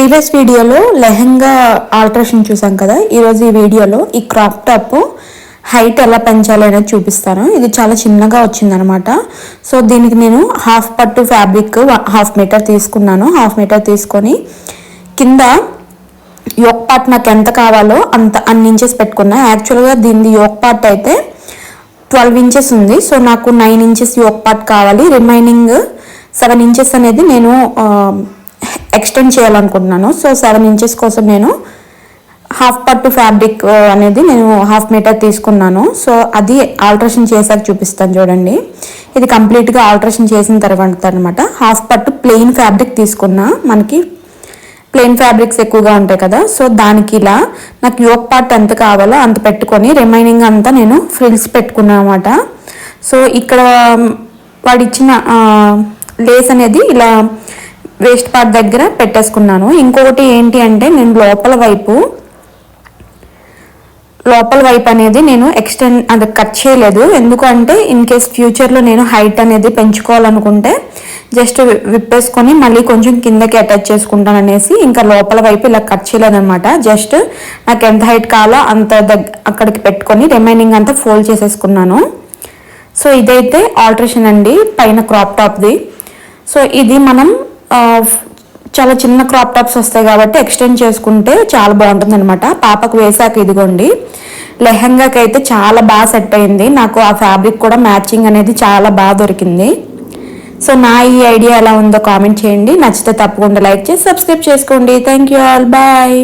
Previous వీడియోలో lehenga alteration చూసాం కదా. ఈరోజు ఈ వీడియోలో ఈ క్రాప్ టాప్ హైట్ ఎలా పెంచాలి అనేది చూపిస్తాను. ఇది చాలా చిన్నగా వచ్చిందనమాట. సో దీనికి నేను హాఫ్ పట్టు ఫ్యాబ్రిక్ 1/2 మీటర్ తీసుకున్నాను. 1/2 మీటర్ తీసుకొని కింద యోక్ పార్ట్ నాకు ఎంత కావాలో అన్ని ఇంచెస్ పెట్టుకున్నా. యాక్చువల్గా దీని యోక్ పార్ట్ అయితే 12 ఇంచెస్ ఉంది. సో నాకు 9 ఇంచెస్ యోక్ పార్ట్ కావాలి. రిమైనింగ్ 7 ఇంచెస్ అనేది నేను ఎక్స్టెండ్ చేయాలనుకుంటున్నాను. సో 7 ఇంచెస్ కోసం నేను హాఫ్ పట్టు ఫ్యాబ్రిక్ అనేది నేను 1/2 మీటర్ తీసుకున్నాను. సో అది ఆల్టరేషన్ చేసాక చూపిస్తాను చూడండి. ఇది కంప్లీట్గా ఆల్టరేషన్ చేసిన తర్వాత అనమాట. హాఫ్ పట్టు ప్లెయిన్ ఫ్యాబ్రిక్ తీసుకున్నా. మనకి ప్లెయిన్ ఫ్యాబ్రిక్స్ ఎక్కువగా ఉంటాయి కదా. సో దానికి ఇలా నాకు యోక్ పార్ట్ ఎంత కావాలో అంత పెట్టుకొని రిమైనింగ్ అంతా నేను ఫ్రిల్స్ పెట్టుకున్నాను అనమాట. సో ఇక్కడ వాడు ఇచ్చిన లేస్ అనేది ఇలా వేస్ట్ పార్ట్ దగ్గర పెట్టేసుకున్నాను. ఇంకొకటి ఏంటి అంటే నేను లోపల వైపు అనేది నేను అది కట్ చేయలేదు. ఎందుకంటే ఇన్ కేస్ ఫ్యూచర్లో నేను హైట్ అనేది పెంచుకోవాలనుకుంటే జస్ట్ విప్పేసుకొని మళ్ళీ కొంచెం కిందకి అటాచ్ చేసుకుంటాను అనేసి ఇంకా లోపల వైపు ఇలా కట్ చేయలేదనమాట. జస్ట్ నాకు ఎంత హైట్ కావాలో అంత అక్కడికి పెట్టుకొని రిమైనింగ్ అంతా ఫోల్డ్ చేసేసుకున్నాను. సో ఇదైతే ఆల్టరేషన్ అండి పైన క్రాప్ టాప్ది. సో ఇది మనం చాలా చిన్న క్రాప్ టాప్స్ వస్తాయి కాబట్టి ఎక్స్టెండ్ చేసుకుంటే చాలా బాగుంటుంది అనమాట. పాపకు వేసాక ఇదిగోండి లెహంగాకి అయితే చాలా బాగా సెట్ అయింది. నాకు ఆ ఫ్యాబ్రిక్ కూడా మ్యాచింగ్ అనేది చాలా బాగా దొరికింది. సో నా ఈ ఐడియా ఎలా ఉందో కామెంట్ చేయండి. నచ్చితే తప్పకుండా లైక్ చేసి సబ్స్క్రైబ్ చేసుకోండి. Thank you all, bye.